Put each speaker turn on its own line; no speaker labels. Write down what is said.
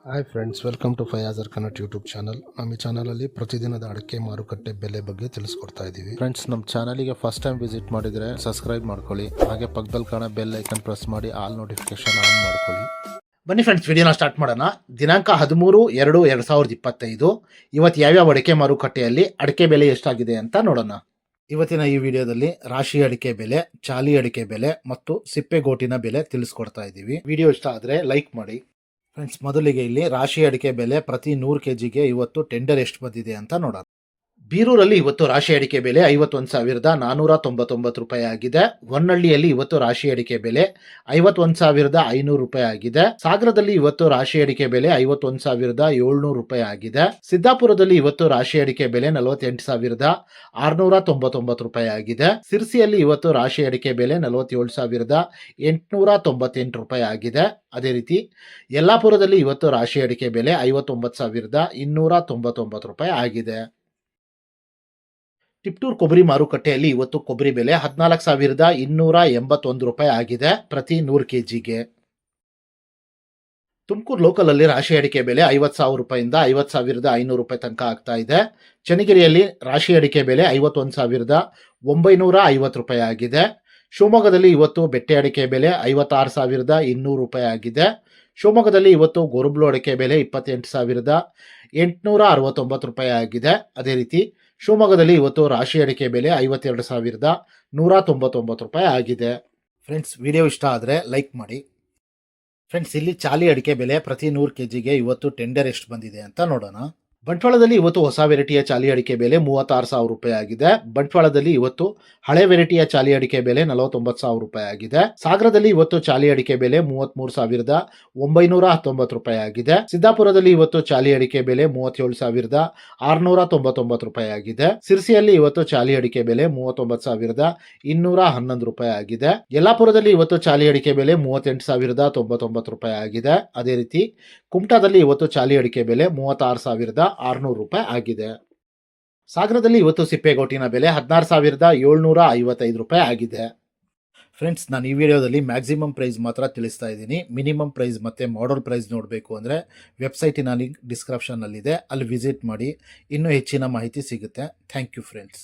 Hi friends, welcome to Fayazar Kannada YouTube channel. ನಮ್ಮ ಈ ಚಾನಲಲ್ಲಿ ಪ್ರತಿದಿನದ ಅಡಿಕೆ ಮಾರುಕಟ್ಟೆ ಬೆಲೆ ಬಗ್ಗೆ ತಿಳಿಸ್ಕೊಡ್ತಾ ಇದ್ದೀವಿ. ಫ್ರೆಂಡ್ಸ್, ನಮ್ಮ ಚಾನಲಿಗೆ ಫಸ್ಟ್ ಟೈಮ್ ವಿಸಿಟ್ ಮಾಡಿದರೆ ಸಬ್ಸ್ಕ್ರೈಬ್ ಮಾಡ್ಕೊಳ್ಳಿ. ಹಾಗೆ ಪಕ್ಕದಲ್ಲಿ ಕಾಣೋ ಬೆಲ್ ಐಕನ್ ಪ್ರೆಸ್ ಮಾಡಿ ಆಲ್ ನೋಟಿಫಿಕೇಶನ್ ಆನ್ ಮಾಡ್ಕೊಳ್ಳಿ.
ಬನ್ನಿ ಫ್ರೆಂಡ್ಸ್, ವಿಡಿಯೋನ ಸ್ಟಾರ್ಟ್ ಮಾಡೋಣ. ದಿನಾಂಕ 13/2/2025 ಇವತ್ತು ಯಾವ್ಯಾವ ಅಡಿಕೆ ಮಾರುಕಟ್ಟೆಯಲ್ಲಿ ಅಡಿಕೆ ಬೆಲೆ ಎಷ್ಟಾಗಿದೆ ಅಂತ ನೋಡೋಣ. ಇವತ್ತಿನ ಈ ವಿಡಿಯೋದಲ್ಲಿ ರಾಶಿ ಅಡಿಕೆ ಬೆಲೆ, ಚಾಲಿ ಅಡಿಕೆ ಬೆಲೆ ಮತ್ತು ಸಿಪ್ಪೆಗೋಟಿನ ಬೆಲೆ ತಿಳಿಸ್ಕೊಡ್ತಾ ಇದ್ದೀವಿ. ವಿಡಿಯೋ ಇಷ್ಟ ಆದರೆ ಲೈಕ್ ಮಾಡಿ. ಫ್ರೆಂಡ್ಸ್, ಮೊದಲಿಗೆ ಇಲ್ಲಿ ರಾಶಿ ಅಡಿಕೆ ಬೆಲೆ ಪ್ರತಿ 100 kgಗೆ ಇವತ್ತು ಟೆಂಡರ್ ಎಷ್ಟು ಬಂದಿದೆ ಅಂತ ನೋಡೋಣ. ಬೀರೂರಲ್ಲಿ ಇವತ್ತು ರಾಶಿ ಅಡಿಕೆ ಬೆಲೆ 51,499 ರೂಪಾಯಿ ಆಗಿದೆ. ಹೊನ್ನಳ್ಳಿಯಲ್ಲಿ ಇವತ್ತು ರಾಶಿ ಅಡಿಕೆ ಬೆಲೆ 51,500 ರೂಪಾಯಿ ಆಗಿದೆ. ಸಾಗರದಲ್ಲಿ ಇವತ್ತು ರಾಶಿ ಅಡಿಕೆ ಬೆಲೆ 51,700 ರೂಪಾಯಿ ಆಗಿದೆ. ಸಿದ್ದಾಪುರದಲ್ಲಿ ಇವತ್ತು ರಾಶಿ ಅಡಿಕೆ ಬೆಲೆ 48,699 ರೂಪಾಯಿ ಆಗಿದೆ. ಸಿರ್ಸಿಯಲ್ಲಿ ಇವತ್ತು ರಾಶಿ ಅಡಿಕೆ ಬೆಲೆ 47,898 ರೂಪಾಯಿ ಆಗಿದೆ. ಅದೇ ರೀತಿ ಯಲ್ಲಾಪುರದಲ್ಲಿ ಇವತ್ತು ರಾಶಿ ಅಡಿಕೆ ಬೆಲೆ 59,299 ರೂಪಾಯಿ ಆಗಿದೆ. ಟಿಪ್ಟೂರ್ ಕೊಬ್ಬರಿ ಮಾರುಕಟ್ಟೆಯಲ್ಲಿ ಇವತ್ತು ಕೊಬ್ಬರಿ ಬೆಲೆ 14,281 ರೂಪಾಯಿ ಆಗಿದೆ ಪ್ರತಿ 100 kgಗೆ. ತುಮಕೂರು ಲೋಕಲ್ ಅಲ್ಲಿ ರಾಶಿ ಅಡಿಕೆ ಬೆಲೆ 50,000 ರೂಪಾಯಿಂದ 50,500 ರೂಪಾಯಿ ತನಕ ಆಗ್ತಾ ಇದೆ. ಚನ್ನಗಿರಿಯಲ್ಲಿ ರಾಶಿ ಅಡಿಕೆ ಬೆಲೆ 51,950 ರೂಪಾಯಿ ಆಗಿದೆ. ಶಿವಮೊಗ್ಗದಲ್ಲಿ ಇವತ್ತು ಬೆಟ್ಟೆ ಅಡಿಕೆ ಬೆಲೆ 56,200 ರೂಪಾಯಿ ಆಗಿದೆ. ಶಿವಮೊಗ್ಗದಲ್ಲಿ ಇವತ್ತು ಗೊರಬ್ಲು ಅಡಿಕೆ ಬೆಲೆ 28,869 ರೂಪಾಯಿ ಆಗಿದೆ. ಅದೇ ರೀತಿ ಶಿವಮೊಗ್ಗದಲ್ಲಿ ಇವತ್ತು ರಾಶಿ ಅಡಿಕೆ ಬೆಲೆ 52,199 ರೂಪಾಯಿ ಆಗಿದೆ. ಫ್ರೆಂಡ್ಸ್, ವಿಡಿಯೋ ಇಷ್ಟ ಆದರೆ ಲೈಕ್ ಮಾಡಿ. ಫ್ರೆಂಡ್ಸ್, ಇಲ್ಲಿ ಚಾಲಿ ಅಡಿಕೆ ಬೆಲೆ ಪ್ರತಿ 100 kgಗೆ ಇವತ್ತು ಟೆಂಡರ್ ಎಷ್ಟು ಬಂದಿದೆ ಅಂತ ನೋಡೋಣ. ಬಂಟ್ವಾಳದಲ್ಲಿ ಇವತ್ತು ಹೊಸ ವೆರೈಟಿಯ ಚಾಲಿ ಅಡಿಕೆ ಬೆಲೆ 36,000 ರೂಪಾಯಿ ಆಗಿದೆ. ಬಂಟ್ವಾಳದಲ್ಲಿ ಇವತ್ತು ಹಳೆ ವೆರೈಟಿಯ ಚಾಲಿ ಅಡಿಕೆ ಬೆಲೆ 49,000 ರೂಪಾಯಿ ಆಗಿದೆ. ಸಾಗರದಲ್ಲಿ ಇವತ್ತು ಚಾಲಿ ಅಡಿಕೆ ಬೆಲೆ 33,919 ರೂಪಾಯಿ ಆಗಿದೆ. ಸಿದ್ದಾಪುರದಲ್ಲಿ ಇವತ್ತು ಚಾಲಿ ಅಡಿಕೆ ಬೆಲೆ 37,699 ರೂಪಾಯಿ ಆಗಿದೆ. ಸಿರ್ಸಿಯಲ್ಲಿ ಇವತ್ತು ಚಾಲಿ ಅಡಿಕೆ ಬೆಲೆ 39,211 ರೂಪಾಯಿ ಆಗಿದೆ. ಯಲ್ಲಾಪುರದಲ್ಲಿ ಇವತ್ತು ಚಾಲಿ ಅಡಿಕೆ ಬೆಲೆ 38,099 ರೂಪಾಯಿ ಆಗಿದೆ. ಅದೇ ರೀತಿ ಕುಮಟಾದಲ್ಲಿ ಇವತ್ತು ಚಾಲಿ ಅಡಿಕೆ ಬೆಲೆ 36,600 ರೂಪಾಯಿ ಆಗಿದೆ. ಸಾಗರದಲ್ಲಿ ಇವತ್ತು ಸಿಪ್ಪೆಗೋಟಿನ ಬೆಲೆ 16,755 ರೂಪಾಯಿ ಆಗಿದೆ. ಫ್ರೆಂಡ್ಸ್, ನಾನು ಈ ವಿಡಿಯೋದಲ್ಲಿ ಮ್ಯಾಕ್ಸಿಮಮ್ ಪ್ರೈಸ್ ಮಾತ್ರ ತಿಳಿಸ್ತಾ ಇದ್ದೀನಿ. ಮಿನಿಮಮ್ ಪ್ರೈಸ್ ಮತ್ತು ಮಾಡಲ್ ಪ್ರೈಸ್ ನೋಡಬೇಕು ಅಂದರೆ ವೆಬ್ಸೈಟಿನ ಲಿಂಕ್ ಡಿಸ್ಕ್ರಿಪ್ಷನ್ನಲ್ಲಿದೆ, ಅಲ್ಲಿ ವಿಸಿಟ್ ಮಾಡಿ ಇನ್ನೂ ಹೆಚ್ಚಿನ ಮಾಹಿತಿ ಸಿಗುತ್ತೆ. Thank you friends.